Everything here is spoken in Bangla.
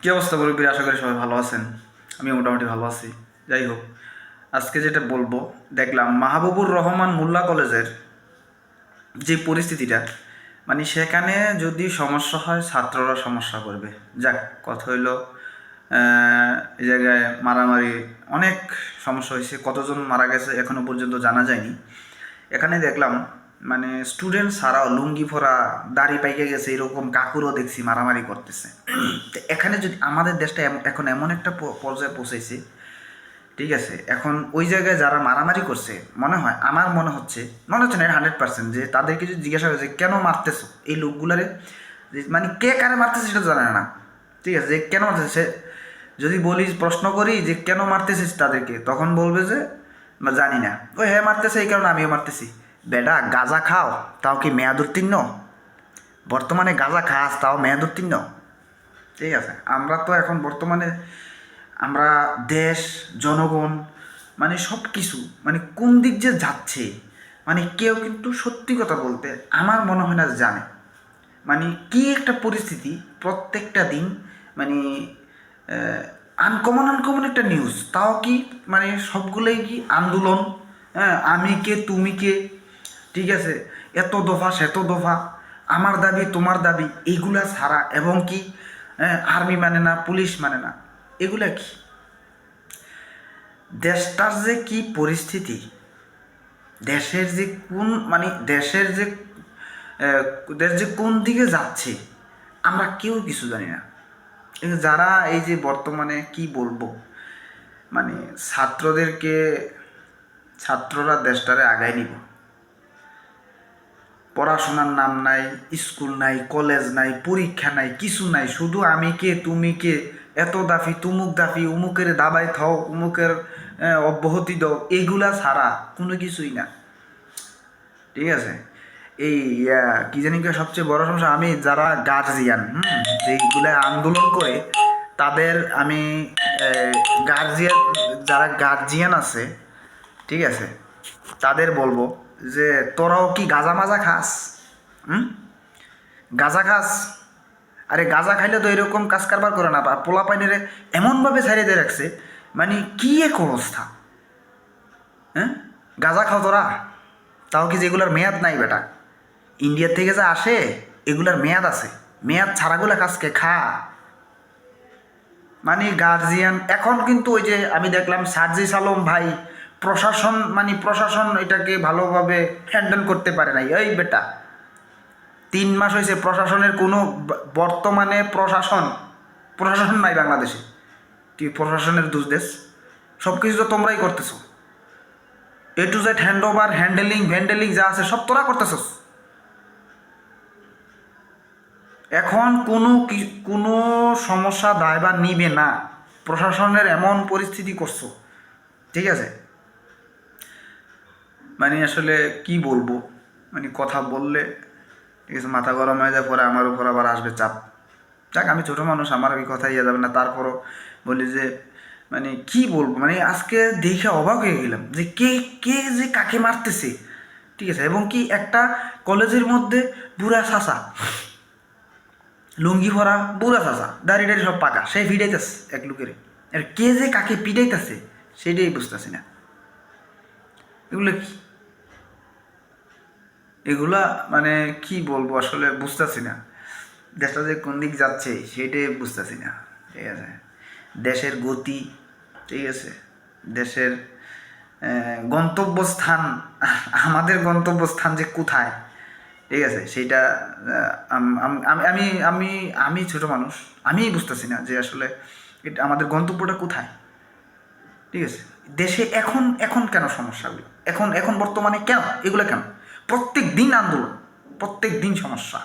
কী অবস্থা মুরব্বী? আশা করি সবাই ভালো আছেন। আমি মোটামুটি ভালো আছি। যাই হোক, আজকে যেটা বলবো, দেখলাম মাহবুবুর রহমান মোল্লা কলেজের যে পরিস্থিতিটা, মানে সেখানে যদি সমস্যা হয় ছাত্ররা সমস্যা করবে। যাক, কথা হইলো এই জায়গায় মারামারি অনেক সমস্যা হয়েছে, কতজন মারা গেছে এখনও পর্যন্ত জানা যায়নি। এখানে দেখলাম মানে স্টুডেন্ট ছাড়াও লুঙ্গি পরা, দাড়ি পাইকে গেছে এরকম কাকুরও দেখছি মারামারি করতেছে। তো এখানে যদি আমাদের দেশটা এখন এমন একটা পর্যায়ে পৌঁছেছে, ঠিক আছে, এখন ওই জায়গায় যারা মারামারি করছে, আমার মনে হচ্ছে না 100% যে তাদেরকে যদি জিজ্ঞাসা করে যে কেন মারতেছো এই লোকগুলারে, যে মানে কে কারে মারতেছে সেটা জানে না। ঠিক আছে, যে কেন মারতেছে সে যদি বলি, প্রশ্ন করি যে কেন মারতেছিস তাদেরকে, তখন বলবে যে জানি না, ওই হ্যাঁ মারতেছে এই কারণে আমিও মারতেছি। বেটা, গাঁজা খাও তাও কি মেয়াদ উত্তীর্ণ? বর্তমানে গাঁজা খাস তাও মেয়াদ উত্তীর্ণ? ঠিক আছে, আমরা তো এখন বর্তমানে আমরা দেশ, জনগণ, মানে সব কিছু মানে কোন দিক যে যাচ্ছে, মানে কেউ কিন্তু সত্যি কথা বলতে আমার মনে হয় না যে জানে। মানে কি একটা পরিস্থিতি, প্রত্যেকটা দিন মানে আনকমন আনকমন একটা নিউজ, তাও কি মানে সবগুলোই কি আন্দোলন, হ্যাঁ, আমি কে তুমি কে, ঠিক আছে, এত দফা সেত দফা, আমার দাবি তোমার দাবি, এইগুলা ছাড়া, এবং কি আর্মি মানে না, পুলিশ মানে না, এগুলা কি? দেশটার যে কি পরিস্থিতি, দেশের যে কোন মানে দেশের যে দেশ যে কোন দিকে যাচ্ছে, আমরা কেউ কিছু জানি না। যারা এই যে বর্তমানে কি বলবো, মানে ছাত্ররা দেশটারে আগায় নিব, পড়াশোনার নাম নাই, স্কুল নাই, কলেজ নাই, পরীক্ষা নাই, কিছু নাই, শুধু আমি কে তুমি কে, এত দাফি তুমুক দাফি, উমুকের দাবাই থাও, উমুকের অব্যাহতি দাও, এগুলা ছাড়া কোনো কিছুই না। ঠিক আছে, এই কি জানি কি সবচেয়ে বড় সমস্যা, আমি যারা গার্জিয়ান, যেইগুলা আন্দোলন করে তাদের আমি গার্জিয়ান, যারা গার্জিয়ান আছে, ঠিক আছে, তাদের বলবো যে তোরাও কি গাঁজা মাজা খাস? হুম, গাঁজা খাস? আরে গাঁজা খাইলে তো এরকম কাজ কারবার করে না, পোলা পাইনের এমনভাবে ছাড়িয়ে দিয়ে রাখছে, মানে কি এক অবস্থা। হ্যাঁ, গাঁজা খাও তোরা, তাও কি যেগুলোর মেয়াদ নাই বেটা, ইন্ডিয়া থেকে যা আসে এগুলার মেয়াদ আছে, মেয়াদ ছাড়াগুলা কাজকে খা। মানে গার্জিয়ান এখন কিন্তু ওই যে আমি দেখলাম সার্জিস আলম ভাই, প্রশাসন এটাকে ভালোভাবে হ্যান্ডেল করতে পারে নাই। এই বেটা, 3 মাস হয়েছে প্রশাসনের কোনো বর্তমানে প্রশাসন নাই বাংলাদেশে। কি প্রশাসনের দোষ দেশ? সব কিছু তো তোমরাই করতেছো, A to Z hand over, ভ্যান্ডেলিং যা আছে সব তোরা করতেছস। এখন কোনো সমস্যা দায়ভার নিবে না, প্রশাসনের এমন পরিস্থিতি করছো। ঠিক আছে, মানে আসলে কি বলবো, মানে কথা বললে, ঠিক আছে, মাথা গরম হয়ে যায়, পরে আমার উপর আবার আসবে চাপ। যাক, আমি ছোটো মানুষ, আমার ওই কথা ইয়ে যাবে না, তারপরও বলি যে মানে কি বলবো, মানে আজকে দেখে অবাক হয়ে গেলাম যে কে কে যে কাকে মারতেছে। ঠিক আছে, এবং কি একটা কলেজের মধ্যে বুড়া চাচা, লুঙ্গি ভরা বুড়া চাচা, দাড়ি টাড়ি সব পাকা, সে ভিড়াইতেছে এক লোকের, আর কে যে কাকে পিটাইতেছে সেটাই বুঝতেছি না। এগুলো কি, এগুলা মানে কি বলবো, আসলে বুঝতেছি না দেশটা যে কোন দিক যাচ্ছে সেটাই বুঝতেছি না। ঠিক আছে, দেশের গতি, ঠিক আছে, দেশের গন্তব্যস্থান, আমাদের গন্তব্যস্থান যে কোথায়, ঠিক আছে, সেইটা আমি আমি আমি আমি ছোটো মানুষ, আমিই বুঝতেছি না যে আসলে এটা আমাদের গন্তব্যটা কোথায়। ঠিক আছে, দেশে এখন এখন কেন সমস্যাগুলো, এখন এখন বর্তমানে কেন এগুলো, কেন প্রত্যেক দিন আন্দোলন, প্রত্যেক দিন সমস্যা।